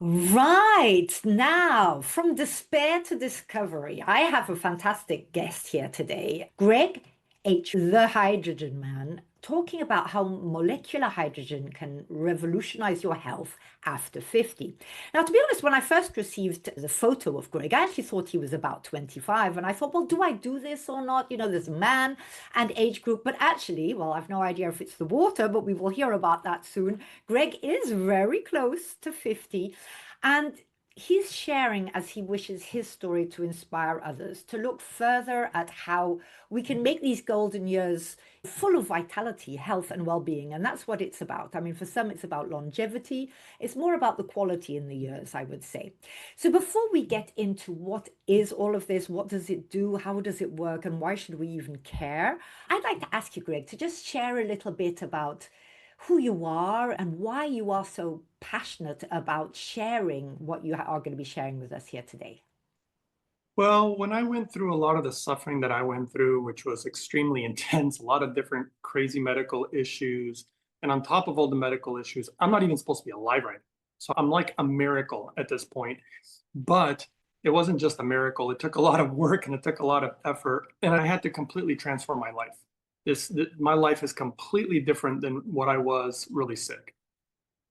Right now, from despair to discovery, I have a fantastic guest here today, Greg H., the Hydrogen Man, talking about how molecular hydrogen can revolutionize your health after 50. Now, to be honest, when I first received the photo of Greg, I actually thought he was about 25. And I thought, well, do I do this or not? There's a man and age group. But actually, well, I've no idea if it's the water, but we will hear about that soon. Greg is very close to 50. And he's sharing as he wishes his story to inspire others to look further at how we can make these golden years full of vitality, health, and well being. And that's what it's about. I mean, for some, it's about longevity. It's more about the quality in the years, I would say. So, before we get into what is all of this, what does it do, how does it work, and why should we even care, I'd like to ask you, Greg, to just share a little bit about who you are and why you are so passionate about sharing what you are going to be sharing with us here today. Well, when I went through a lot of the suffering that I went through, which was extremely intense, a lot of different crazy medical issues, and on top of all the medical issues, I'm not even supposed to be alive right now. So I'm like a miracle at this point. But it wasn't just a miracle. It took a lot of work and it took a lot of effort, and I had to completely transform my life. My life is completely different than what I was really sick.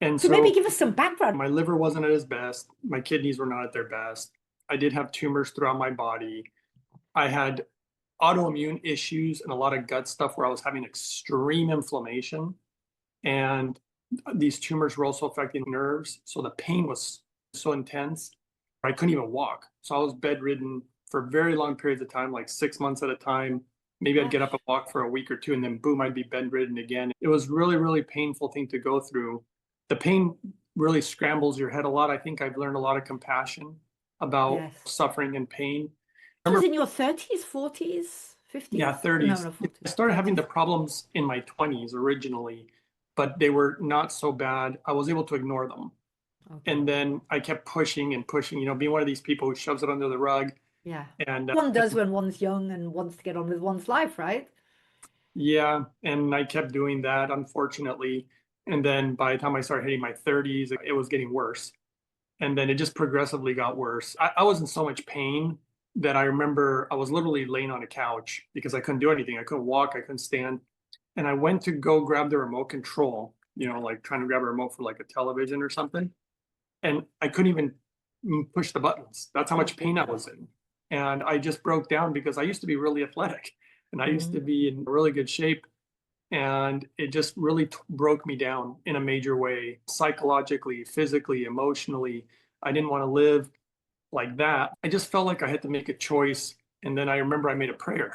And So maybe so give us some background. my liver wasn't at its best. My kidneys were not at their best. I did have tumors throughout my body. I had autoimmune issues and a lot of gut stuff where I was having extreme inflammation. And these tumors were also affecting nerves. So the pain was so intense, I couldn't even walk. So I was bedridden for very long periods of time, like 6 months at a time. Maybe I'd get up Gosh. and walk for a week or two, and then boom, I'd be bedridden again. It was really, really painful thing to go through. The pain really scrambles your head a lot. I think I've learned a lot of compassion about Yes. suffering and pain. This I was remember, in your 30s, 40s, yeah, 50s? No, 30s. no, I 40s, started having 30s. the problems in my 20s originally, but they were not so bad. I was able to ignore them. Okay. And then I kept pushing and pushing, being one of these people who shoves it under the rug. Yeah. And One does when one's young and wants to get on with one's life, right? yeah, and I kept doing that, unfortunately. And then by the time I started hitting my 30s, it was getting worse. And then it just progressively got worse. I was in so much pain that I remember I was literally laying on a couch because I couldn't do anything. I couldn't walk, I couldn't stand. And I went to go grab the remote control, like trying to grab a remote for like a television or something. And I couldn't even push the buttons. That's how much pain I was in. And I just broke down because I used to be really athletic and I used to Mm. be in really good shape. And it just really broke me down in a major way, psychologically, physically, emotionally. I didn't want to live like that. I just felt like I had to make a choice. And then I remember I made a prayer.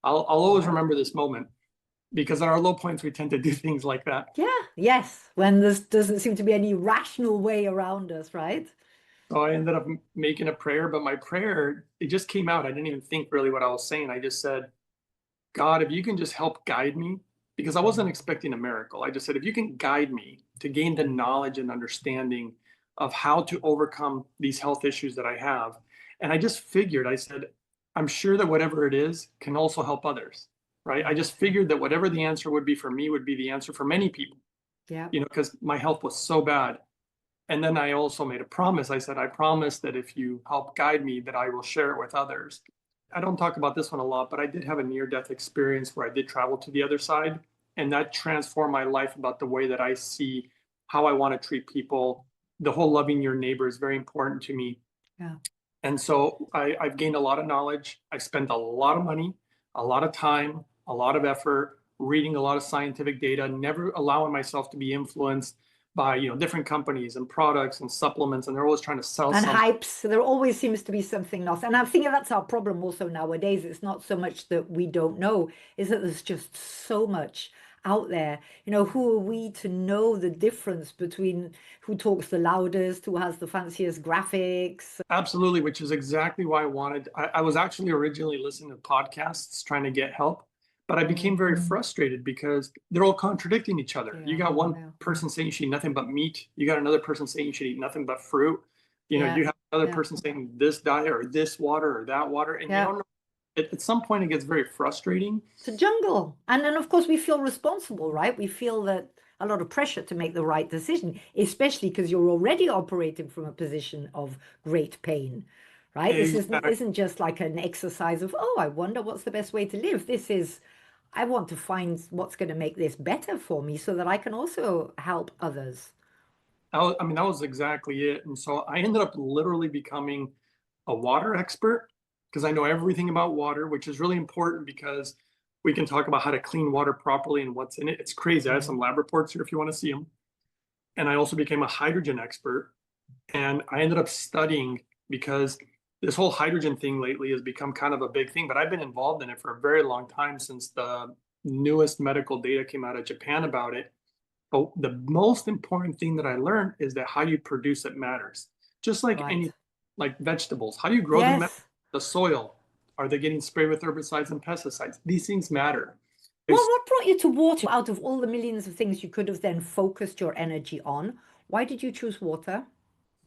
I'll always Wow. remember this moment because at our low points, we tend to do things like that. Yeah, yes, when there doesn't seem to be any rational way around us, right? So I ended up making a prayer, but my prayer, it just came out. I didn't even think really what I was saying. I just said, God, if you can just help guide me, because I wasn't Mm. expecting a miracle. I just said, if you can guide me to gain the knowledge and understanding of how to overcome these health issues that I have. And I just figured, I said, I'm sure that whatever it is can also help others, right? I Yeah, just figured that whatever the answer would be for me would be the answer for many people, yeah. because my health was so bad. And then I also made a promise. I said, I promise that if you help guide me, that I will share it with others. I don't talk about this one a lot, but I did have a near death experience where I did travel to the other side. And that transformed my life about the way that I see how I want to treat people. The whole loving your neighbor is very important to me. Yeah. And so I've gained a lot of knowledge. I spent a lot of money, a lot of time, a lot of effort, reading a lot of scientific data, never allowing myself to be influenced by different companies and products and supplements, and they're always trying to sell And something. hypes. There always seems to be something else. And I'm thinking that's our problem also nowadays. It's not so much that we don't know, is that there's just so much out there. Who are we to know the difference between who talks the loudest, who has the fanciest graphics? Absolutely, which is exactly why I was actually originally listening to podcasts trying to get help, but I became very frustrated because they're all contradicting each other. You Yeah, got one yeah, person saying you should eat nothing but meat. You got another person saying you should eat nothing but fruit. yeah, You have another yeah, person saying this diet or this water or that water, and you yeah. don't know. At some point, it gets very frustrating. It's a jungle. And then, of course, we feel responsible, right? We feel that a lot of pressure to make the right decision, especially because you're already operating from a position of great pain, right? This Exactly. isn't just like an exercise of, oh, I wonder what's the best way to live. This is, I want to find what's going to make this better for me so that I can also help others. I mean, that was exactly it. And so I ended up literally becoming a water expert because I know everything about water, which is really important because we can talk about how to clean water properly and what's in it. It's crazy. I have some lab reports here if you want to see them. And I also became a hydrogen expert. And I ended up studying because this whole hydrogen thing lately has become kind of a big thing, but I've been involved in it for a very long time since the newest medical data came out of Japan about it. But the most important thing that I learned is that how you produce it matters. Just like Right. any, like vegetables, how you grow them, Yes. the soil, are they getting sprayed with herbicides and pesticides? These things matter. Well, There's what brought you to water out of all the millions of things you could have then focused your energy on? Why did you choose water?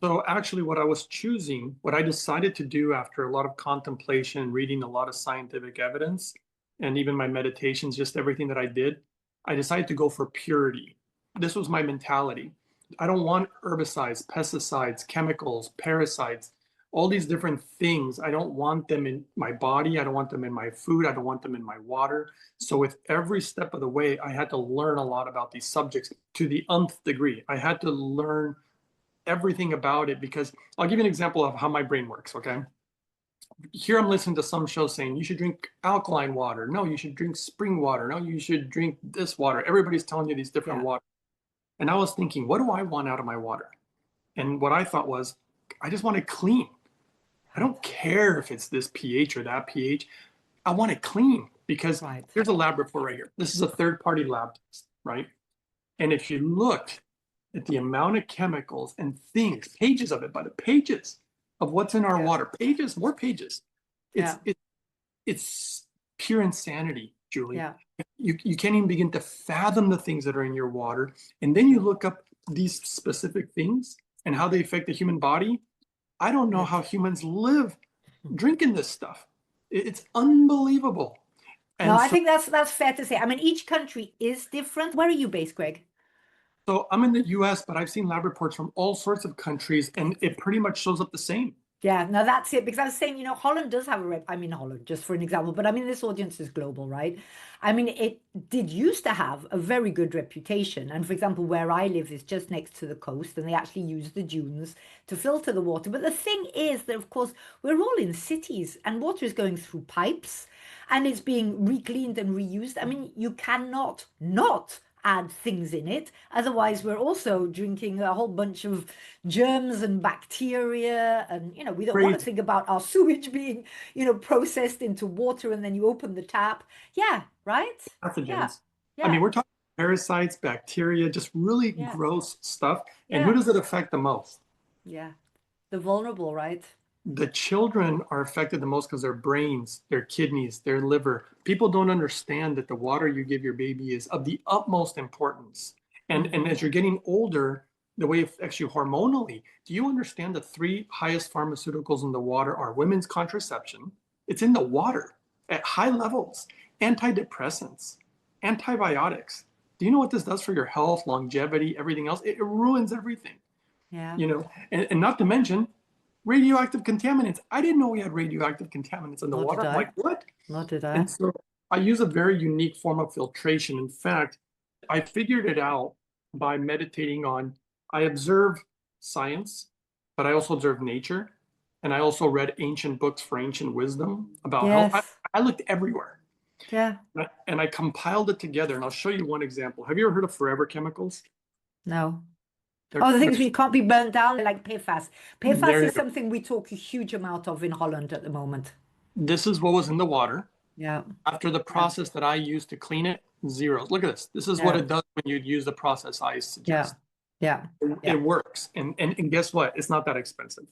So actually what I was choosing, what I decided to do after a lot of contemplation, reading a lot of scientific evidence, and even my meditations, just everything that I did, I decided to go for purity. This was my mentality. I don't want herbicides, pesticides, chemicals, parasites, all these different things. I don't want them in my body. I don't want them in my food. I don't want them in my water. So with every step of the way, I had to learn a lot about these subjects to the nth degree. I had to learn everything about it because I'll give you an example of how my brain works. Okay. Here I'm listening to some show saying you should drink alkaline water. No, you should drink spring water. No, you should drink this water. Everybody's telling you these different Yeah. water. And I was thinking, what do I want out of my water? And what I thought was, I just want it clean. I Right. don't care if it's this pH or that pH. I want it clean because Right. here's a lab report right here. This is a third-party lab test, right? And if you look at the amount of chemicals and things, pages of it, by the pages of what's in our Yeah. water, pages, more pages. It's Yeah. it's pure insanity, Julie. Yeah. You can't even begin to fathom the things that are in your water. And then you look up these specific things and how they affect the human body. I don't know how It's, humans live drinking this stuff. It's unbelievable. no, And I so think that's fair to say. I mean, each country is different. Where are you based, Greg? so I'm in the US, but I've seen lab reports from all sorts of countries, and it pretty much shows up the same. Yeah, no, that's it. Because I was saying, Holland does have a rep. I mean, Holland, just for an example, but I mean, this audience is global, right? I mean, it did used to have a very good reputation. And for example, where I live is just next to the coast, and they actually use the dunes to filter the water. But the thing is that, of course, we're all in cities, and water is going through pipes, and it's being recleaned and reused. I mean, you cannot not add things in it. Otherwise, we're also drinking a whole bunch of germs and bacteria. And, we don't want to Crazy think about our sewage being, processed into water and then you open the tap. Yeah, right? Yeah, pathogens. I mean, yeah, we're talking parasites, bacteria, just really yeah, gross stuff. And who yeah, does it affect the most? yeah. The vulnerable, right? The children are affected the most because their brains, their kidneys, their liver. People don't understand that the water you give your baby is of the utmost importance. And as you're getting older, the way it affects you hormonally, do you understand the three highest pharmaceuticals in the water are women's contraception? It's in the water at high levels, antidepressants, antibiotics. Do you know what this does for your health, longevity, everything else? It ruins everything, Yeah. you know, and not to mention radioactive contaminants. I didn't know we had radioactive contaminants in the Nor did water. I'm I. like, what? Nor did And I. so I use a very unique form of filtration. In fact, I figured it out by meditating on, I observe science, but I also observe nature. And I also read ancient books for ancient wisdom about health. Yes. I looked everywhere Yeah. and I compiled it together. And I'll show you one example. Have you ever heard of forever chemicals? No. They're, Oh, the things they're, we can't be burnt down, like PFAS. PFAS there you is go. something we talk a huge amount of in Holland at the moment. This is what was in the water. Yeah. After the Yeah. process that I used to clean it, zero. Look at this. This is what Yeah. it does when you use the process I Yeah. suggest. Yeah. It Yeah. works. And guess what? It's not that expensive.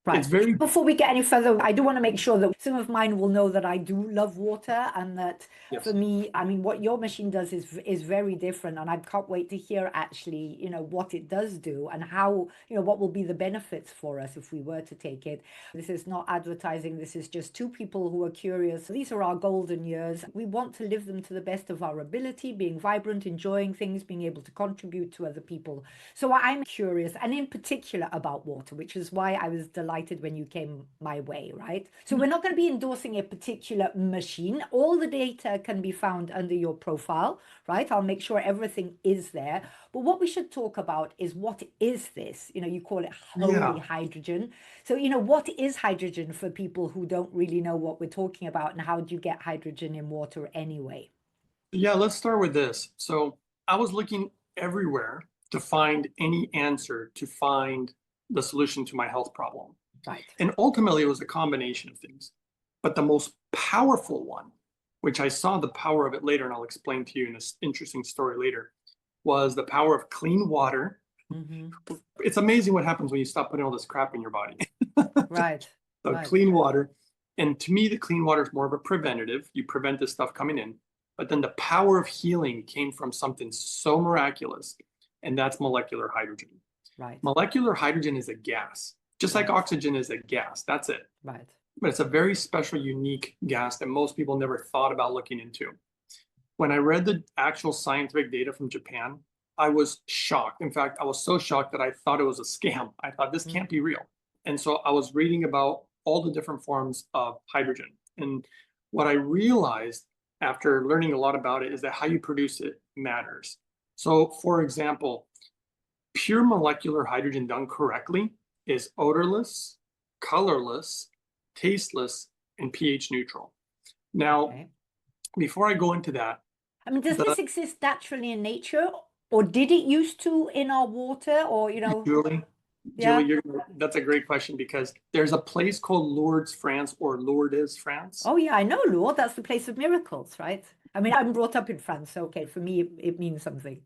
It's Right. very, Before we get any further, I do want to make sure that some of mine will know that I do love water, and that for yes. me, I mean, what your machine does is very different, and I can't wait to hear actually, what it does do and how, what will be the benefits for us if we were to take it. This is not advertising. This is just two people who are curious. These are our golden years. We want to live them to the best of our ability, being vibrant, enjoying things, being able to contribute to other people. So I'm curious, and in particular about water, which is why I was delighted when you came my way, right? So we're not going to be endorsing a particular machine. All the data can be found under your profile, right? I'll make sure everything is there. But what we should talk about is, what is this? You call it holy Yeah. hydrogen. So, what is hydrogen for people who don't really know what we're talking about, and how do you get hydrogen in water anyway? Yeah, let's start with this. So I was looking everywhere to find any answer, to find the solution to my health problem. Right. And ultimately, it was a combination of things. But the most powerful one, which I saw the power of it later, and I'll explain to you in this interesting story later, was the power of clean water. Mm-hmm. It's amazing what happens when you stop putting all this crap in your body. Right. So Right. clean water. And to me, the clean water is more of a preventative. You prevent this stuff coming in. But then the power of healing came from something so miraculous, and that's molecular hydrogen. Right. Molecular hydrogen is a gas, just like Right. oxygen is a gas. That's it. Right. But it's a very special, unique gas that most people never thought about looking into. When I read the actual scientific data from Japan, I was shocked. In fact, I was so shocked that I thought it was a scam. I thought this can't be real. And so I was reading about all the different forms of hydrogen. And what I realized after learning a lot about it is that how you produce it matters. So, for example, pure molecular hydrogen done correctly is odorless, colorless, tasteless, and pH neutral. Now, Okay. before I go into that, I mean, does this exist naturally in nature, or did it used to in our water, or, Julie, yeah? that's a great question, because there's a place called Lourdes, France, or Lourdes, France. Oh, yeah, I know, Lourdes. That's the place of miracles, right? I mean, I'm brought up in France, so okay, for me, it means something.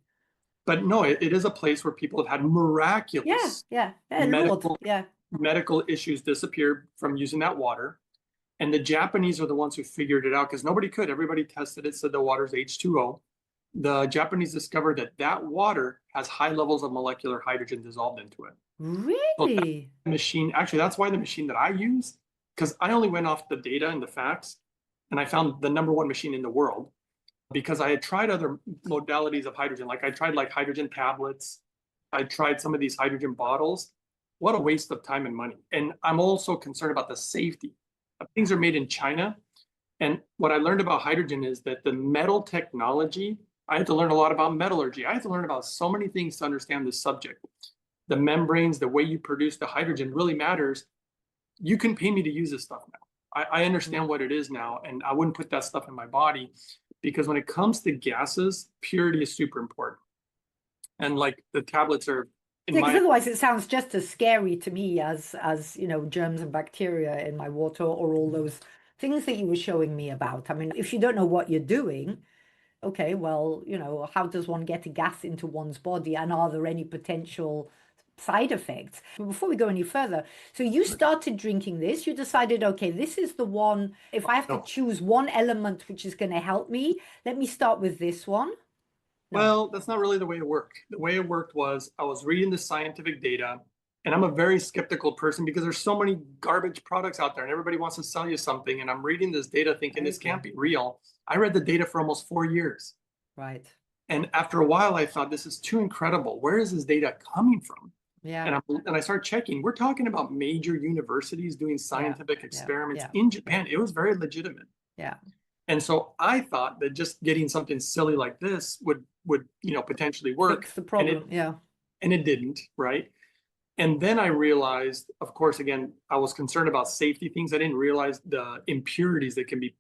But no, it is a place where people have had Yeah, miraculous yeah, Lourdes, medical yeah. medical issues disappear from using that water. And the Japanese are the ones who figured it out, because nobody could. Everybody tested it, said the water's H2O. The Japanese discovered that that water has high levels of molecular hydrogen dissolved into it. So that Really? machine, actually, that's why the machine that I use, because I only went off the data and the facts, and I found the number one machine in the world, because I had tried other modalities of hydrogen. Like I tried like hydrogen tablets. I tried some of these hydrogen bottles. What a waste of time and money. And I'm also concerned about the safety. Things are made in China. And what I learned about hydrogen is that the metal technology, I had to learn a lot about metallurgy. I had to learn about so many things to understand this subject. The membranes, the way you produce the hydrogen really matters. You can pay me to use this stuff now. I understand what it is now, and I wouldn't put that stuff in my body, because when it comes to gases, purity is super important. And like the tablets are, in Yeah, because my, otherwise it sounds just as scary to me as germs and bacteria in my water, or all those things that you were showing me about. I mean, if you don't know what you're doing, okay, well, how does one get a gas into one's body, and are there any potential side effects? But before we go any further, so you started drinking this, you decided, okay, this is the one. If I have to no. choose one element which is going to help me, let me start with this one. No. Well, that's not really the way it worked. The way it worked was I was reading the scientific data, and I'm a very skeptical person because there's so many garbage products out there and everybody wants to sell you something. And I'm reading this data thinking this can't be real. I read the data for almost 4 years. Right. And after a while, I thought, this is too incredible. Where is this data coming from? Yeah. And I started checking. We're talking about major universities doing scientific experiments in Japan. It was very legitimate. Yeah. And so I thought that just getting something silly like this would potentially work. Fix the problem. And it didn't, right? And then I realized, of course, again, I was concerned about safety things. I didn't realize the impurities that can be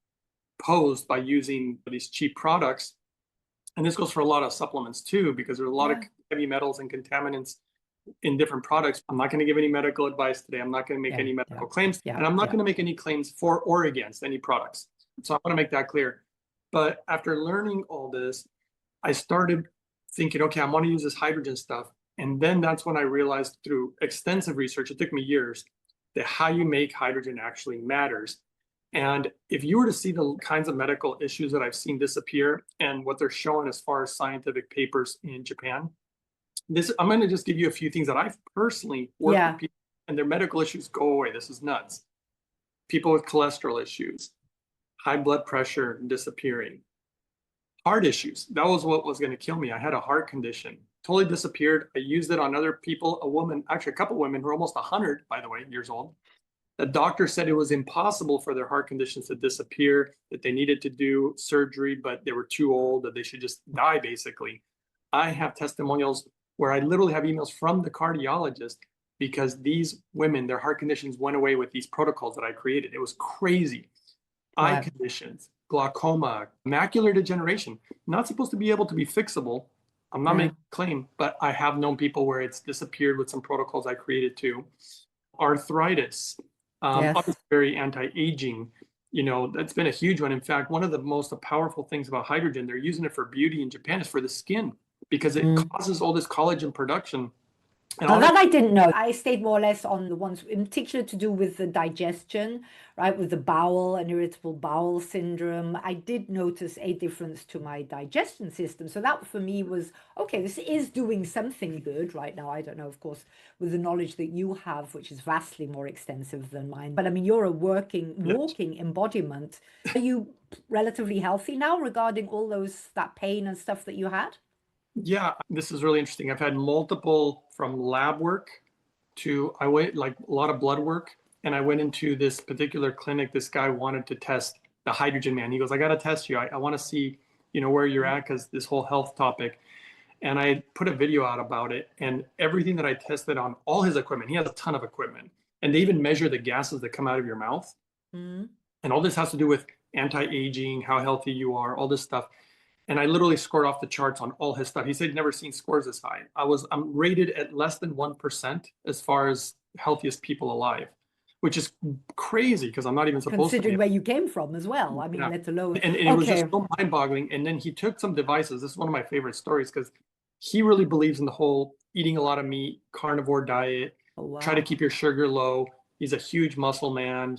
posed by using these cheap products. And this goes for a lot of supplements too, because there's a lot of heavy metals and contaminants in different products. I'm not going to give any medical advice today. I'm not going to make any medical claims, and I'm not going to make any claims for or against any products. So I want to make that clear. But after learning all this, I started thinking, okay, I want to use this hydrogen stuff. And then that's when I realized, through extensive research, it took me years, that how you make hydrogen actually matters. And if you were to see the kinds of medical issues that I've seen disappear and what they're showing as far as scientific papers in Japan, I'm going to just give you a few things that I've personally worked with Yeah. people and their medical issues go away. This is nuts. People with cholesterol issues, high blood pressure disappearing, heart issues. That was what was going to kill me. I had a heart condition, totally disappeared. I used it on other people, a woman, actually a couple of women who are almost 100, by the way, years old. The doctor said it was impossible for their heart conditions to disappear, that they needed to do surgery, but they were too old, that they should just die, basically. I have testimonials where I literally have emails from the cardiologist because these women, their heart conditions went away with these protocols that I created. It was crazy. Eye Right. conditions, glaucoma, macular degeneration, not supposed to be able to be fixable. I'm not Yeah. making a claim, but I have known people where it's disappeared with some protocols I created too. Arthritis, Yes. obviously very anti-aging. That's been a huge one. In fact, one of the most powerful things about hydrogen, they're using it for beauty in Japan, is for the skin because it causes all this collagen production. And Oh, that I didn't know. I stayed more or less on the ones in particular to do with the digestion, right? With the bowel and irritable bowel syndrome. I did notice a difference to my digestion system. So that for me was, okay, this is doing something good right now. I don't know, of course, with the knowledge that you have, which is vastly more extensive than mine. But I mean, you're a walking embodiment. Are you relatively healthy now regarding all that pain and stuff that you had? Yeah, this is really interesting. I've had multiple from lab work to I went like a lot of blood work, and I went into this particular clinic. This guy wanted to test the hydrogen man. He goes, I got to test you. I want to see, where you're at because this whole health topic. And I put a video out about it and everything that I tested on all his equipment. He has a ton of equipment, and they even measure the gases that come out of your mouth. Mm. And all this has to do with anti-aging, how healthy you are, all this stuff. And I literally scored off the charts on all his stuff. He said he'd never seen scores this high. I'm rated at less than 1% as far as healthiest people alive, which is crazy because I'm not even supposed to be. Considering where you came from as well. I mean, let alone. And it was just so mind-boggling. And then he took some devices. This is one of my favorite stories because he really believes in the whole eating a lot of meat, carnivore diet, Oh, wow. try to keep your sugar low. He's a huge muscle man.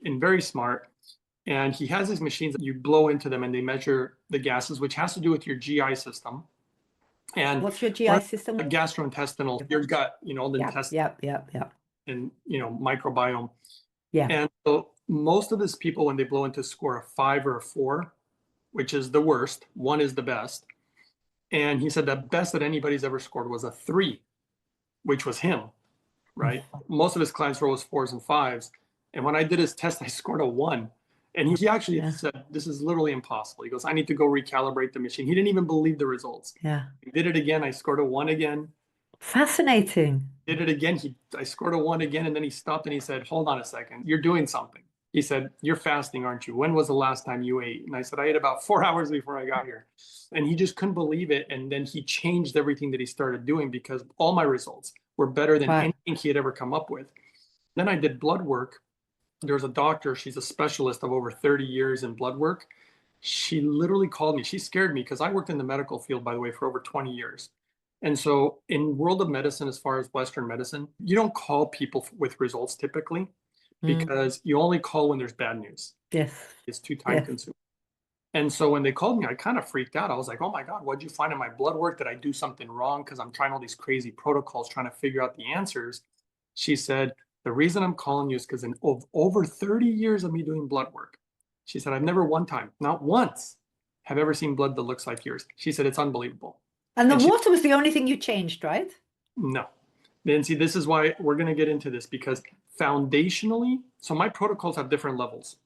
And very smart. And he has these machines that you blow into them and they measure the gases, which has to do with your GI system. And what's your GI system? Gastrointestinal, your gut, the intestine. Yeah. And, microbiome. Yeah. And so most of his people, when they blow into score a 5 or a 4, which is the worst, 1 is the best. And he said the best that anybody's ever scored was a 3, which was him, right? Most of his clients were always 4s and 5s. And when I did his test, I scored a 1. And he actually said, this is literally impossible. He goes, I need to go recalibrate the machine. He didn't even believe the results. Yeah. He did it again. I scored a 1 again. Fascinating. Did it again. I scored a 1 again. And then he stopped and he said, hold on a second. You're doing something. He said, you're fasting, aren't you? When was the last time you ate? And I said, I ate about 4 hours before I got here. And he just couldn't believe it. And then he changed everything that he started doing because all my results were better than anything he had ever come up with. Then I did blood work. There's a doctor, she's a specialist of over 30 years in blood work. She literally called me. She scared me because I worked in the medical field, by the way, for over 20 years. And so in world of medicine, as far as Western medicine, you don't call people with results typically because you only call when there's bad news. Yes. It's too time consuming. And so when they called me, I kind of freaked out. I was like, oh my God, what'd you find in my blood work? Did I do something wrong? Because I'm trying all these crazy protocols, trying to figure out the answers. She said, the reason I'm calling you is because in over 30 years of me doing blood work, she said, I've never one time, not once, have ever seen blood that looks like yours. She said, it's unbelievable. And the water was the only thing you changed, right? No. Then see, this is why we're going to get into this because foundationally, so my protocols have different levels.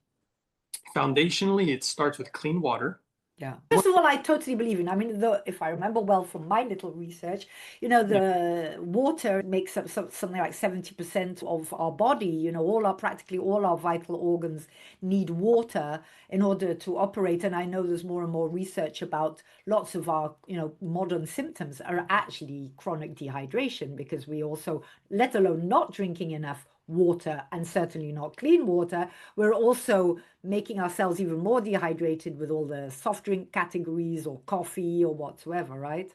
Foundationally, it starts with clean water. Yeah. First of all, I totally believe in. I mean, if I remember well from my little research, the water makes up something like 70% of our body. Practically all our vital organs need water in order to operate. And I know there's more and more research about lots of our, modern symptoms are actually chronic dehydration because we also, let alone not drinking enough water and certainly not clean water, we're also making ourselves even more dehydrated with all the soft drink categories or coffee or whatsoever, right?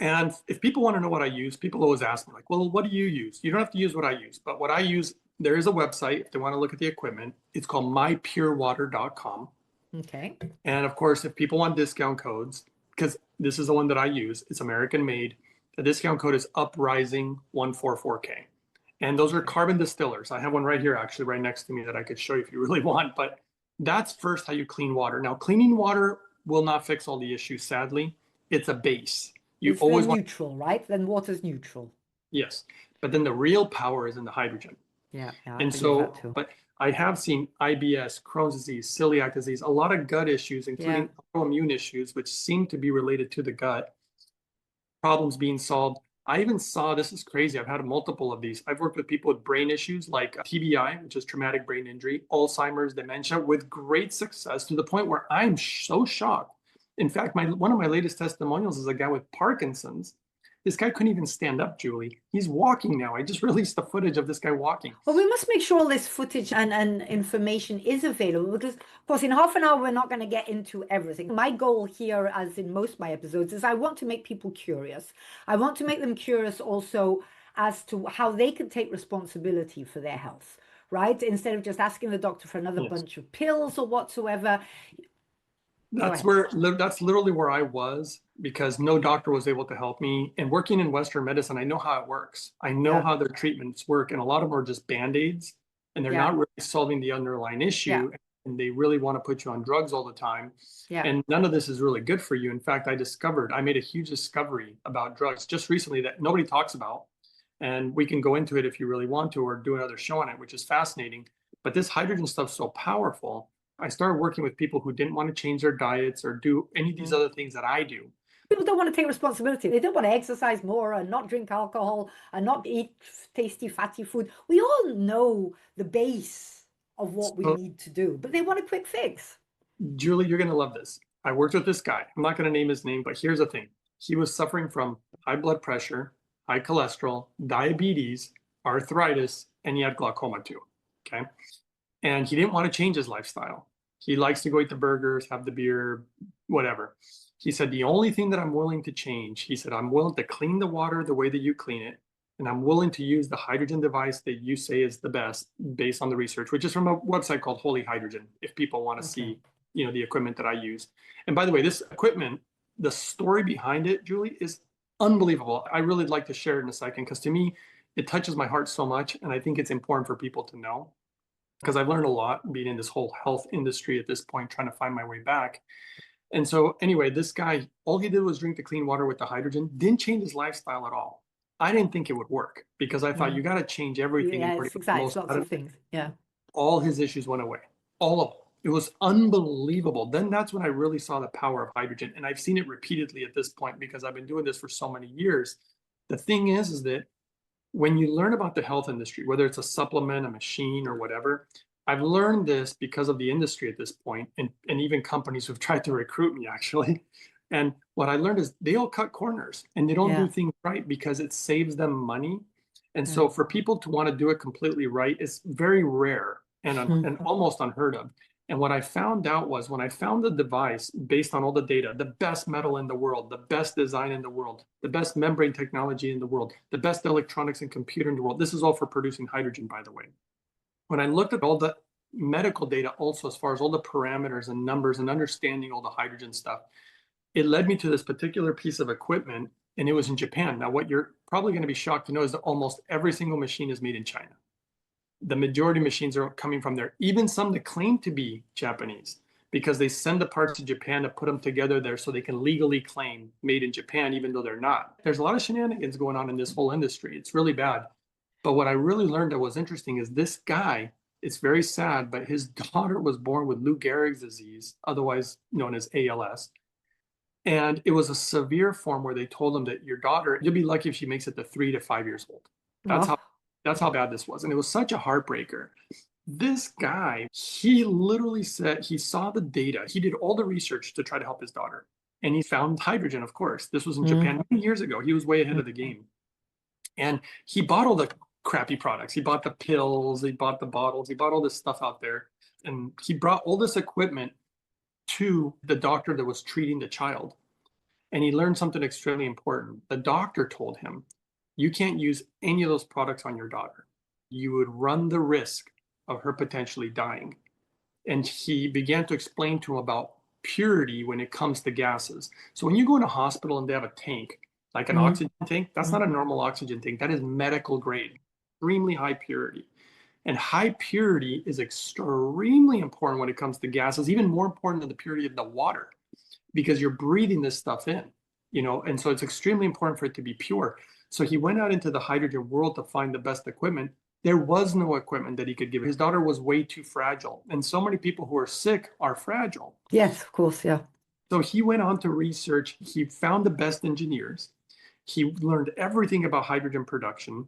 And if people want to know what I use, people always ask me, like, well, what do you use? You don't have to use what I use, but what I use, there is a website if they want to look at the equipment. It's called mypurewater.com. Okay. And of course, if people want discount codes, because this is the one that I use, it's American made. The discount code is uprising144K. And those are carbon distillers. I have one right here, actually, right next to me that I could show you if you really want. But that's first how you clean water. Now, cleaning water will not fix all the issues, sadly. It's a base. You It's always then want, neutral, right? Then water's neutral. yes. But then the real power is in the hydrogen. Yeah, I And believe that so, too. but I have seen IBS, Crohn's disease, celiac disease, a lot of gut issues, including autoimmune issues, which seem to be related to the gut, problems being solved. I even saw, this is crazy, I've had multiple of these. I've worked with people with brain issues like TBI, which is traumatic brain injury, Alzheimer's, dementia, with great success to the point where I'm so shocked. In fact, one of my latest testimonials is a guy with Parkinson's. This guy couldn't even stand up, Julie. He's walking now. I just released the footage of this guy walking. Well, we must make sure all this footage and information is available because, of course, in half an hour, we're not going to get into everything. My goal here, as in most of my episodes, is I want to make people curious. I want to make them curious also as to how they can take responsibility for their health, right? Instead of just asking the doctor for another Yes. bunch of pills or whatsoever. That's literally where I was because no doctor was able to help me. And working in Western medicine, I know how it works. I know how their treatments work, and a lot of them are just band-aids, and they're not really solving the underlying issue. And they really want to put you on drugs all the time. And none of this is really good for you. In fact, I made a huge discovery about drugs just recently that nobody talks about. And we can go into it if you really want to, or do another show on it, which is fascinating. But this hydrogen stuff's so powerful. I started working with people who didn't want to change their diets or do any of these other things that I do. People don't want to take responsibility. They don't want to exercise more and not drink alcohol and not eat tasty, fatty food. We all know the base of what we need to do, but they want a quick fix. Julie, you're going to love this. I worked with this guy. I'm not going to name his name, but here's the thing. He was suffering from high blood pressure, high cholesterol, diabetes, arthritis, and he had glaucoma too. Okay. And he didn't want to change his lifestyle. He likes to go eat the burgers, have the beer, whatever. He said, the only thing that I'm willing to change, he said, I'm willing to clean the water the way that you clean it. And I'm willing to use the hydrogen device that you say is the best based on the research, which is from a website called Holy Hydrogen, if people want to see, the equipment that I use. And by the way, this equipment, the story behind it, Julie, is unbelievable. I really like to share it in a second because to me, it touches my heart so much. And I think it's important for people to know because I've learned a lot being in this whole health industry at this point, trying to find my way back. And so anyway, this guy, all he did was drink the clean water with the hydrogen, didn't change his lifestyle at all. I didn't think it would work because I thought you got to change everything. Yeah, it's lots of things. Yeah. All his issues went away. All of them. It was unbelievable. Then that's when I really saw the power of hydrogen. And I've seen it repeatedly at this point because I've been doing this for so many years. The thing is that when you learn about the health industry, whether it's a supplement, a machine, or whatever, I've learned this because of the industry at this point, and even companies who've tried to recruit me, actually. And what I learned is they all cut corners and they don't do things right because it saves them money. And so for people to want to do it completely right is very rare and almost unheard of. And what I found out was when I found the device based on all the data, the best metal in the world, the best design in the world, the best membrane technology in the world, the best electronics and computer in the world. This is all for producing hydrogen, by the way. When I looked at all the medical data also, as far as all the parameters and numbers and understanding all the hydrogen stuff, it led me to this particular piece of equipment, and it was in Japan. Now, what you're probably going to be shocked to know is that almost every single machine is made in China. The majority of machines are coming from there, even some that claim to be Japanese, because they send the parts to Japan to put them together there so they can legally claim made in Japan, even though they're not. There's a lot of shenanigans going on in this whole industry. It's really bad. But what I really learned that was interesting is this guy, it's very sad, but his daughter was born with Lou Gehrig's disease, otherwise known as ALS. And it was a severe form where they told him that your daughter, you'll be lucky if she makes it to 3 to 5 years old. That's how bad this was. And it was such a heartbreaker. This guy, he literally said he saw the data. He did all the research to try to help his daughter. And he found hydrogen, of course. This was in Japan many years ago. He was way ahead of the game. And he bought all the crappy products. He bought the pills, he bought the bottles, he bought all this stuff out there. And he brought all this equipment to the doctor that was treating the child. And he learned something extremely important. The doctor told him, you can't use any of those products on your daughter. You would run the risk of her potentially dying. And he began to explain to him about purity when it comes to gases. So when you go in a hospital and they have a tank, like an oxygen tank, that's not a normal oxygen tank. That is medical grade, extremely high purity. And high purity is extremely important when it comes to gases, even more important than the purity of the water, because you're breathing this stuff in, and so it's extremely important for it to be pure. So he went out into the hydrogen world to find the best equipment. There was no equipment that he could give. His daughter was way too fragile. And so many people who are sick are fragile. Yes, of course, yeah. So he went on to research. He found the best engineers. He learned everything about hydrogen production.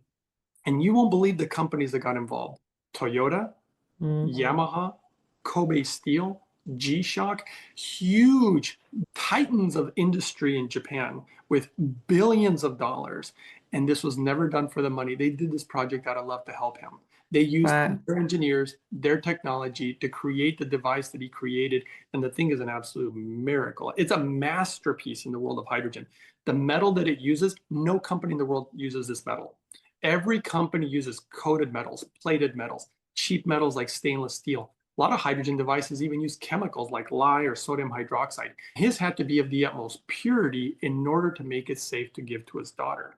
And you won't believe the companies that got involved. Toyota, Yamaha, Kobe Steel, G-Shock, huge titans of industry in Japan with billions of dollars. And this was never done for the money. They did this project out of love to help him. They used their engineers, their technology to create the device that he created. And the thing is an absolute miracle. It's a masterpiece in the world of hydrogen. The metal that it uses, no company in the world uses this metal. Every company uses coated metals, plated metals, cheap metals like stainless steel. A lot of hydrogen devices even use chemicals like lye or sodium hydroxide. His had to be of the utmost purity in order to make it safe to give to his daughter.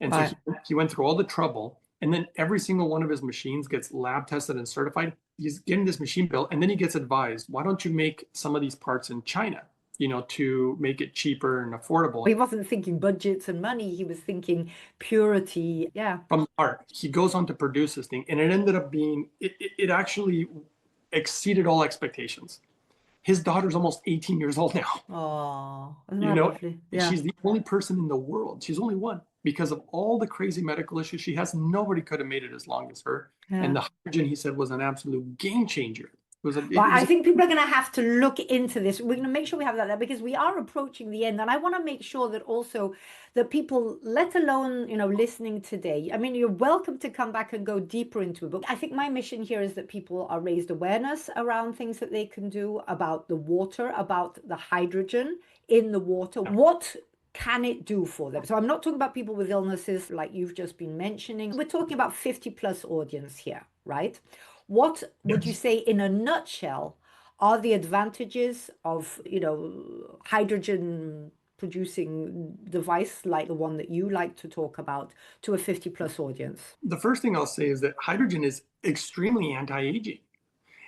And so he went through all the trouble, and then every single one of his machines gets lab tested and certified. He's getting this machine built, and then he gets advised, why don't you make some of these parts in China, to make it cheaper and affordable. He wasn't thinking budgets and money. He was thinking purity. Yeah. From the heart. He goes on to produce this thing, and it ended up being, it actually exceeded all expectations. His daughter's almost 18 years old now. Oh, lovely? Yeah. She's the only person in the world. She's only one. Because of all the crazy medical issues she has, nobody could have made it as long as her. Yeah. And the hydrogen, he said, was an absolute game changer. I think people are going to have to look into this. We're going to make sure we have that there because we are approaching the end. And I want to make sure that also that people, let alone, listening today, I mean, you're welcome to come back and go deeper into it. But I think my mission here is that people are raised awareness around things that they can do about the water, about the hydrogen in the water. What can it do for them? So I'm not talking about people with illnesses like you've just been mentioning. We're talking about 50+ audience here, right? What would you say in a nutshell are the advantages of, hydrogen producing device like the one that you like to talk about to a 50+ audience? The first thing I'll say is that hydrogen is extremely anti-aging.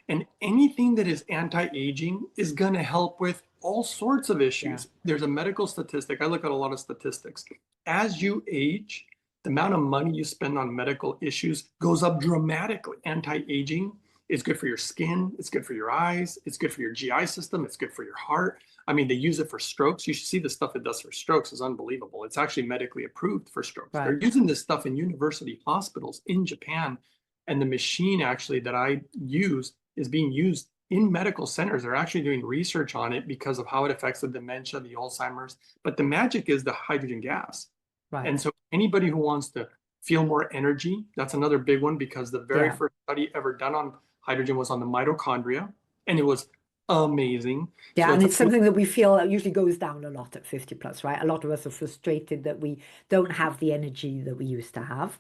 And anything that is anti-aging is going to help with all sorts of issues. Yeah. There's a medical statistic. I look at a lot of statistics. As you age, the amount of money you spend on medical issues goes up dramatically. Anti-aging is good for your skin. It's good for your eyes. It's good for your GI system. It's good for your heart. I mean, they use it for strokes. You should see the stuff it does for strokes is unbelievable. It's actually medically approved for strokes. Right. They're using this stuff in university hospitals in Japan. And the machine actually that I use is being used in medical centers. They're actually doing research on it because of how it affects the dementia, the Alzheimer's. But the magic is the hydrogen gas. Right. And so anybody who wants to feel more energy, that's another big one because the very first study ever done on hydrogen was on the mitochondria, and it was amazing. Yeah, so and it's something that we feel usually goes down a lot at 50+, right? A lot of us are frustrated that we don't have the energy that we used to have.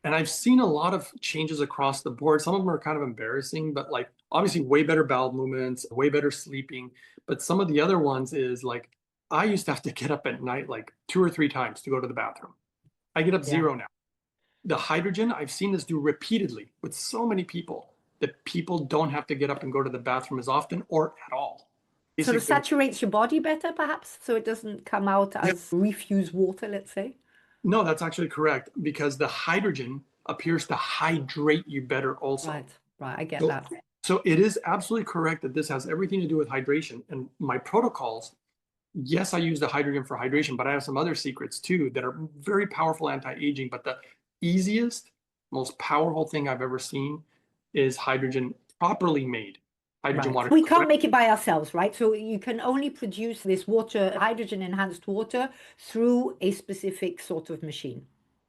And I've seen a lot of changes across the board. Some of them are kind of embarrassing, but like obviously way better bowel movements, way better sleeping. But some of the other ones is like, I used to have to get up at night like 2 or 3 times to go to the bathroom. I get up 0 now. The hydrogen, I've seen this do repeatedly with so many people that people don't have to get up and go to the bathroom as often or at all. So it saturates your body better, perhaps, so it doesn't come out as refuse water, let's say? No, that's actually correct because the hydrogen appears to hydrate you better also. Right, I get that. So it is absolutely correct that this has everything to do with hydration. And my protocols, yes, I use the hydrogen for hydration, but I have some other secrets too that are very powerful anti-aging. But the easiest, most powerful thing I've ever seen is hydrogen properly made. Hydrogen water. We can't make it by ourselves, right? So you can only produce this water, hydrogen enhanced water through a specific sort of machine.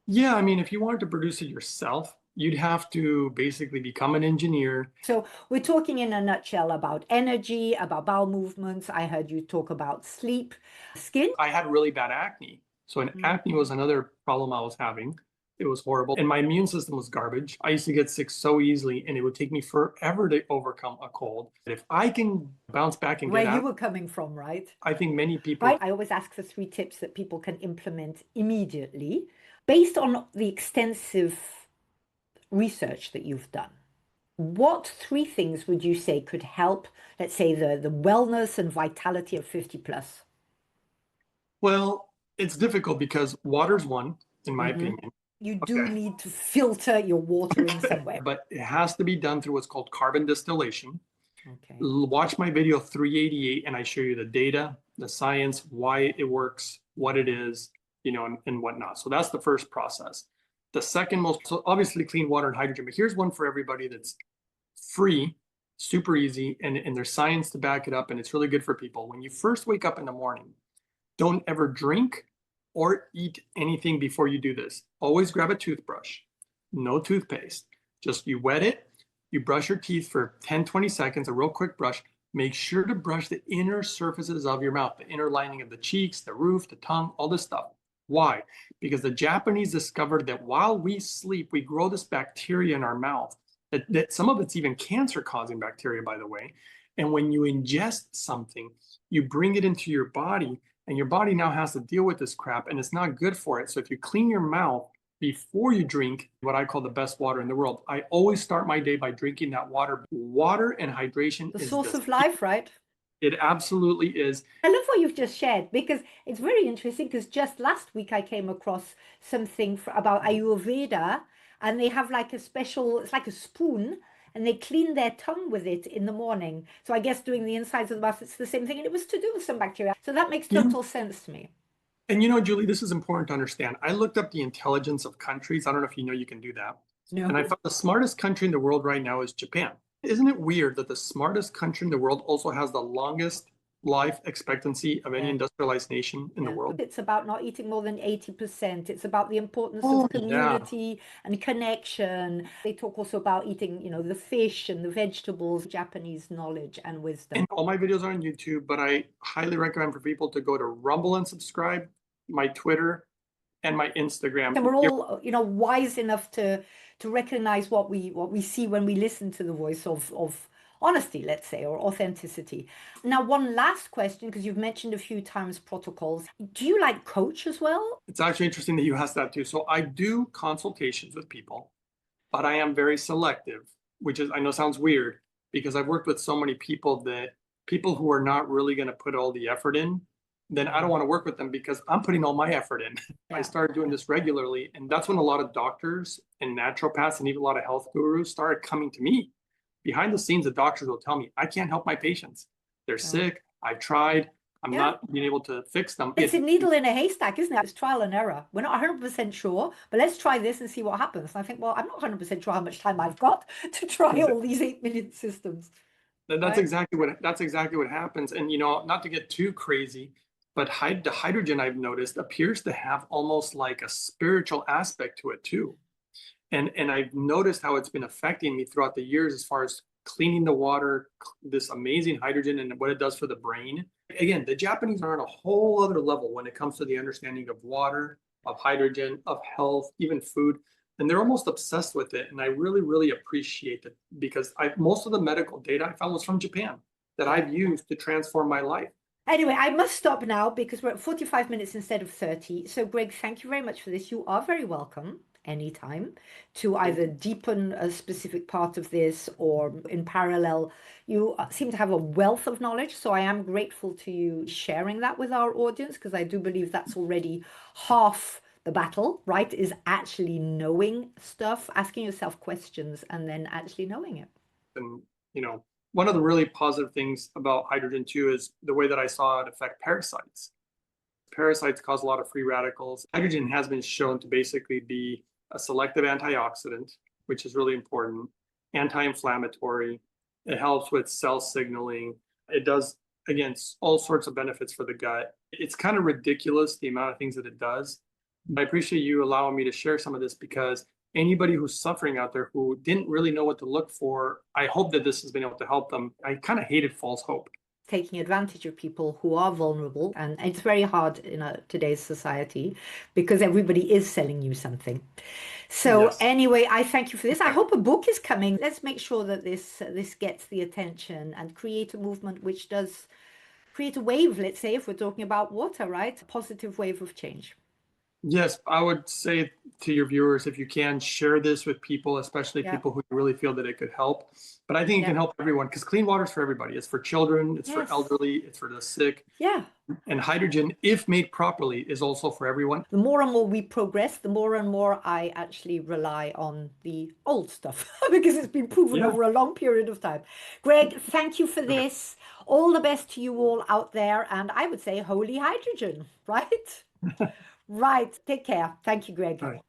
Yeah, I mean, if you wanted to produce it yourself, You'd have to basically become an engineer. So we're talking in a nutshell about energy, about bowel movements. I heard you talk about sleep, skin. I had really bad acne. So acne was another problem I was having. It was horrible. And my immune system was garbage. I used to get sick so easily, and it would take me forever to overcome a cold. If I can bounce back and Where get you out, were coming from, right? I think many people. Right. I always ask for 3 tips that people can implement immediately based on the extensive research that you've done. What 3 things would you say could help, let's say, the wellness and vitality of 50 plus? Well, it's difficult because water's one, in my opinion. You do Okay. need to filter your water in some way. But it has to be done through what's called carbon distillation. Okay. Watch my video 388 and I show you the data, the science, why it works, what it is, and whatnot. So that's the first process. The second most, so obviously clean water and hydrogen, but here's one for everybody that's free, super easy, and there's science to back it up, and it's really good for people. When you first wake up in the morning, don't ever drink or eat anything before you do this. Always grab a toothbrush, no toothpaste. Just you wet it, you brush your teeth for 10, 20 seconds, a real quick brush. Make sure to brush the inner surfaces of your mouth, the inner lining of the cheeks, the roof, the tongue, all this stuff. Why? Because the Japanese discovered that while we sleep, we grow this bacteria in our mouth. That some of it's even cancer-causing bacteria, by the way. And when you ingest something, you bring it into your body, and your body now has to deal with this crap, and it's not good for it. So if you clean your mouth before you drink what I call the best water in the world, I always start my day by drinking that water. Water and hydration The is source of life, right? It absolutely is. I love what you've just shared because it's very interesting because just last week I came across something about Ayurveda, and they have like a special, it's like a spoon, and they clean their tongue with it in the morning. So I guess doing the insides of the mouth, it's the same thing. And it was to do with some bacteria. So that makes total sense to me. And Julie, this is important to understand. I looked up the intelligence of countries. I don't know if you can do that. No. And I found the smartest country in the world right now is Japan. Isn't it weird that the smartest country in the world also has the longest life expectancy of any industrialized nation in the world? It's about not eating more than 80%. It's about the importance of community and connection. They talk also about eating, the fish and the vegetables, Japanese knowledge and wisdom. And all my videos are on YouTube, but I highly recommend for people to go to Rumble and subscribe, my Twitter, and my Instagram. And we're all, wise enough to recognize what we see when we listen to the voice of honesty, let's say, or authenticity. Now, one last question, because you've mentioned a few times protocols. Do you like coach as well? It's actually interesting that you asked that too. So I do consultations with people, but I am very selective, which I know sounds weird because I've worked with so many people who are not really going to put all the effort in, then I don't want to work with them because I'm putting all my effort in. Yeah. I started doing this regularly, and that's when a lot of doctors and naturopaths and even a lot of health gurus started coming to me. Behind the scenes, the doctors will tell me, I can't help my patients. They're sick. I've tried. I'm not being able to fix them. It's a needle in a haystack, isn't it? It's trial and error. We're not 100% sure, but let's try this and see what happens. And I think, well, I'm not 100% sure how much time I've got to try all these 8 million systems. That's exactly what happens. And, not to get too crazy, but the hydrogen I've noticed appears to have almost like a spiritual aspect to it too. And I've noticed how it's been affecting me throughout the years as far as cleaning the water, this amazing hydrogen and what it does for the brain. Again, the Japanese are on a whole other level when it comes to the understanding of water, of hydrogen, of health, even food. And they're almost obsessed with it. And I really, really appreciate it because most of the medical data I found was from Japan that I've used to transform my life. Anyway, I must stop now because we're at 45 minutes instead of 30. So, Greg, thank you very much for this. You are very welcome anytime to either deepen a specific part of this or in parallel. You seem to have a wealth of knowledge. So I am grateful to you sharing that with our audience because I do believe that's already half the battle, right? Is actually knowing stuff, asking yourself questions, and then actually knowing it. And, one of the really positive things about hydrogen too is the way that I saw it affect parasites. Parasites cause a lot of free radicals. Hydrogen has been shown to basically be a selective antioxidant, which is really important, anti-inflammatory. It helps with cell signaling. It does, again, all sorts of benefits for the gut. It's kind of ridiculous the amount of things that it does. I appreciate you allowing me to share some of this because anybody who's suffering out there who didn't really know what to look for, I hope that this has been able to help them. I kind of hated false hope. Taking advantage of people who are vulnerable. And it's very hard in today's society because everybody is selling you something. So Yes. anyway, I thank you for this. I hope a book is coming. Let's make sure that this gets the attention and create a movement which does create a wave, let's say, if we're talking about water, right? A positive wave of change. Yes, I would say to your viewers, if you can, share this with people, especially Yeah. people who really feel that it could help. But I think it Yeah. can help everyone because clean water is for everybody. It's for children, it's for Yes. elderly, it's for the sick. Yeah. And hydrogen, if made properly, is also for everyone. The more and more we progress, the more and more I actually rely on the old stuff because it's been proven Yeah. over a long period of time. Greg, thank you for this. All the best to you all out there. And I would say holy hydrogen, right? Right. Take care. Thank you, Greg. All right.